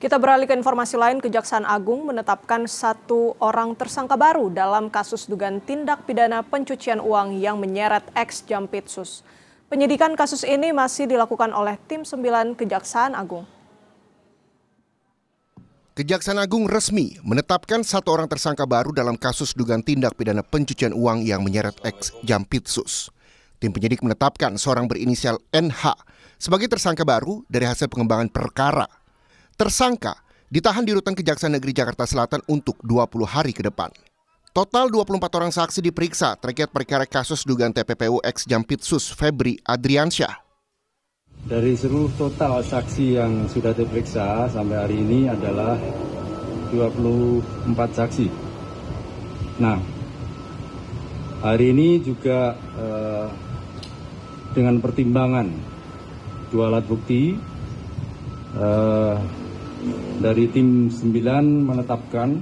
Kita beralih ke informasi lain, Kejaksaan Agung menetapkan 1 orang tersangka baru dalam kasus dugaan tindak pidana pencucian uang yang menyeret ex-Jampitsus. Penyidikan kasus ini masih dilakukan oleh tim 9 Kejaksaan Agung. Kejaksaan Agung resmi menetapkan 1 orang tersangka baru dalam kasus dugaan tindak pidana pencucian uang yang menyeret ex-Jampitsus. Tim penyidik menetapkan seorang berinisial NH sebagai tersangka baru dari hasil pengembangan perkara. Tersangka ditahan di Rutan Kejaksaan Negeri Jakarta Selatan untuk 20 hari ke depan. Total 24 orang saksi diperiksa terkait perkara kasus dugaan TPPU ex-Jampitsus Febri Adriansyah. Dari seluruh total saksi yang sudah diperiksa sampai hari ini adalah 24 saksi. Nah, hari ini juga dengan pertimbangan 2 alat bukti, dari tim 9 menetapkan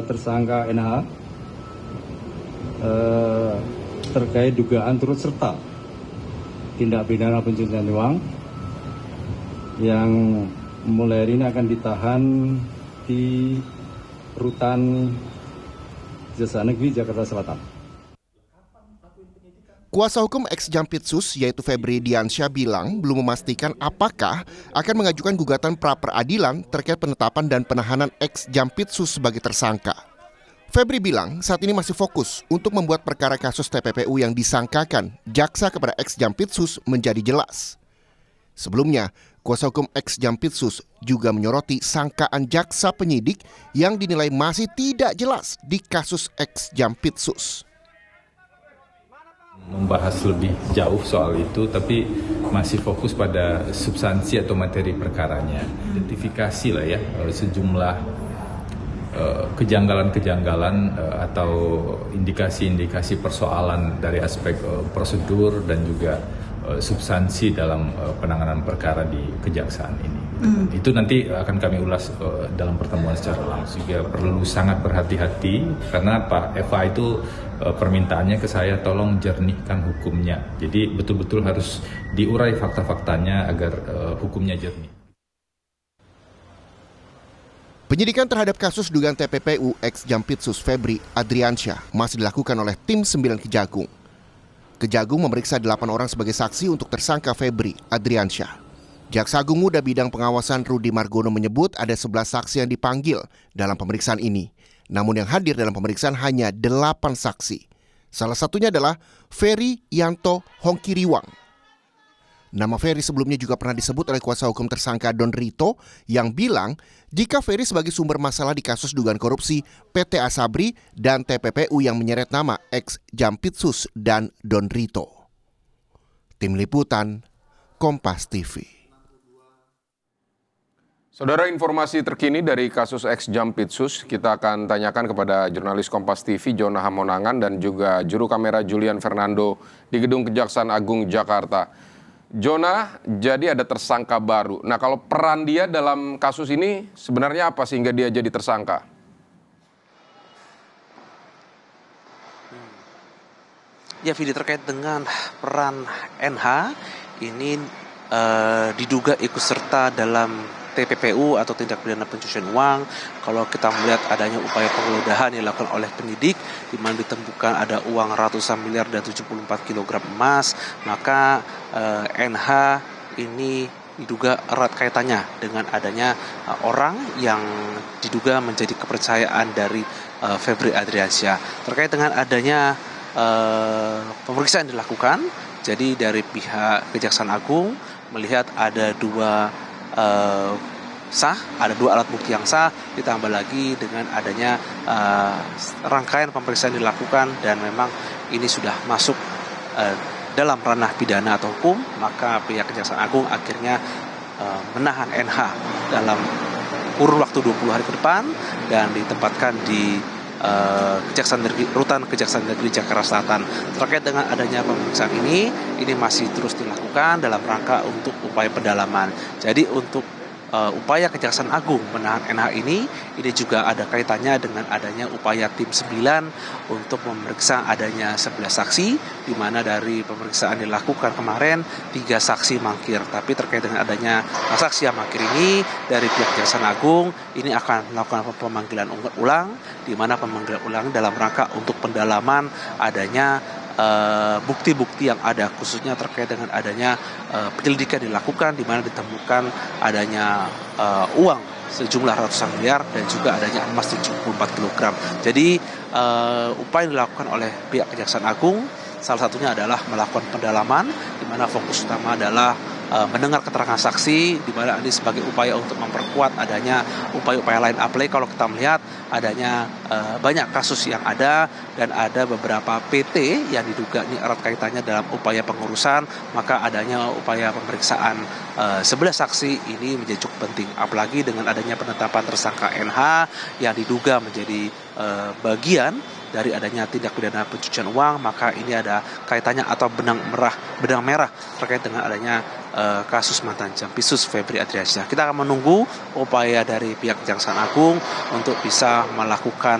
tersangka NH terkait dugaan turut serta tindak pidana pencucian uang yang mulai hari ini akan ditahan di Rutan Kejaksaan Negeri Jakarta Selatan. Kuasa hukum ex-Jampitsus yaitu Febri Diansyah bilang belum memastikan apakah akan mengajukan gugatan pra-peradilan terkait penetapan dan penahanan ex-Jampitsus sebagai tersangka. Febri bilang saat ini masih fokus untuk membuat perkara kasus TPPU yang disangkakan jaksa kepada ex-Jampitsus menjadi jelas. Sebelumnya, kuasa hukum ex-Jampitsus juga menyoroti sangkaan jaksa penyidik yang dinilai masih tidak jelas di kasus ex-Jampitsus. Membahas lebih jauh soal itu, tapi masih fokus pada substansi atau materi perkaranya. Identifikasi lah ya sejumlah kejanggalan-kejanggalan atau indikasi-indikasi persoalan dari aspek prosedur dan juga substansi dalam penanganan perkara di kejaksaan ini. Itu nanti akan kami ulas dalam pertemuan secara langsung. Juga perlu sangat berhati-hati karena Pak Eva itu permintaannya ke saya, tolong jernihkan hukumnya. Jadi betul-betul harus diurai fakta-faktanya agar hukumnya jernih. Penyidikan terhadap kasus dugaan TPPU ex-Jampitsus Febri Adriansyah masih dilakukan oleh tim 9 Kejagung. Kejagung memeriksa 8 orang sebagai saksi untuk tersangka Febri Adriansyah. Jaksa Agung Muda Bidang Pengawasan Rudi Margono menyebut ada 11 saksi yang dipanggil dalam pemeriksaan ini. Namun yang hadir dalam pemeriksaan hanya 8 saksi. Salah satunya adalah Ferry Yanto Hongkiriwang. Nama Ferry sebelumnya juga pernah disebut oleh kuasa hukum tersangka Don Rito yang bilang jika Ferry sebagai sumber masalah di kasus dugaan korupsi PT Asabri dan TPPU yang menyeret nama ex-Jampitsus dan Don Rito. Tim Liputan, Kompas TV. Saudara, informasi terkini dari kasus ex-Jampitsus kita akan tanyakan kepada jurnalis Kompas TV Jona Hamonangan dan juga juru kamera Julian Fernando di Gedung Kejaksaan Agung Jakarta. Jona, jadi ada tersangka baru. Nah, kalau peran dia dalam kasus ini sebenarnya apa sehingga dia jadi tersangka? Ya, Vidi, terkait dengan peran NH ini diduga ikut serta dalam TPPU atau tindak pidana pencucian uang. Kalau kita melihat adanya upaya penggeledahan yang dilakukan oleh penyidik di mana ditemukan ada uang ratusan miliar dan 74 kg emas, maka NH ini diduga erat kaitannya dengan adanya orang yang diduga menjadi kepercayaan dari Febri Adriansyah. Terkait dengan adanya pemeriksaan dilakukan, jadi dari pihak Kejaksaan Agung melihat ada 2 ada 2 alat bukti yang sah, ditambah lagi dengan adanya rangkaian pemeriksaan dilakukan dan memang ini sudah masuk dalam ranah pidana atau hukum, maka pihak Kejaksaan Agung akhirnya menahan NH dalam kurun waktu 20 hari ke depan dan ditempatkan di Rutan Kejaksaan Negeri Jakarta Selatan. Terkait dengan adanya pemeriksaan ini masih terus dilakukan dalam rangka untuk upaya pendalaman. Jadi untuk upaya Kejaksaan Agung menahan NH ini juga ada kaitannya dengan adanya upaya tim 9 untuk memeriksa adanya 11 saksi, di mana dari pemeriksaan dilakukan kemarin 3 saksi mangkir. Tapi terkait dengan adanya saksi yang mangkir ini, dari pihak Kejaksaan Agung ini akan melakukan pemanggilan ulang, di mana pemanggilan ulang dalam rangka untuk pendalaman adanya bukti-bukti yang ada, khususnya terkait dengan adanya penyelidikan dilakukan, di mana ditemukan adanya uang sejumlah ratusan miliar dan juga adanya emas 74 kg. Jadi upaya yang dilakukan oleh pihak Kejaksaan Agung salah satunya adalah melakukan pendalaman, di mana fokus utama adalah mendengar keterangan saksi, di mana ini sebagai upaya untuk memperkuat adanya upaya-upaya lain. Apalagi kalau kita melihat adanya banyak kasus yang ada dan ada beberapa PT yang diduga ini erat kaitannya dalam upaya pengurusan, maka adanya upaya pemeriksaan 11 saksi ini menjadi cukup penting. Apalagi dengan adanya penetapan tersangka NH yang diduga menjadi bagian dari adanya tindak pidana pencucian uang, maka ini ada kaitannya atau benang merah terkait dengan adanya kasus mantan Jampitsus Febri Adriansyah. Kita akan menunggu upaya dari pihak Kejaksaan Agung untuk bisa melakukan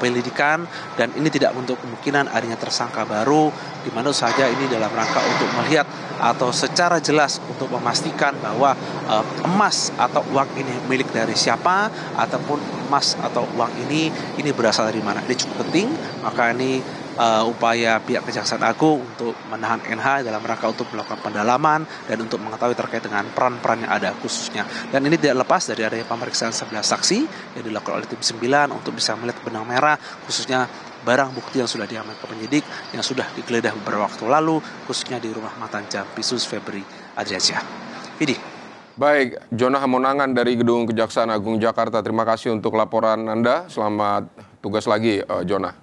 penyelidikan, dan ini tidak untuk kemungkinan adanya tersangka baru, di mana saja ini dalam rangka untuk melihat atau secara jelas untuk memastikan bahwa emas atau uang ini milik dari siapa, ataupun emas atau uang ini berasal dari mana. Ini cukup penting, maka ini upaya pihak Kejaksaan Agung untuk menahan NH dalam rangka untuk melakukan pendalaman dan untuk mengetahui terkait dengan peran-peran yang ada khususnya. Dan ini tidak lepas dari adanya pemeriksaan 11 saksi yang dilakukan oleh tim 9 untuk bisa melihat benang merah, khususnya barang bukti yang sudah diamankan penyidik yang sudah digeledah beberapa waktu lalu, khususnya di rumah mantan Jampitsus Febri Adriansyah. Vidi. Baik, Jonah Hamonangan dari Gedung Kejaksaan Agung Jakarta. Terima kasih untuk laporan Anda. Selamat tugas lagi, Jonah.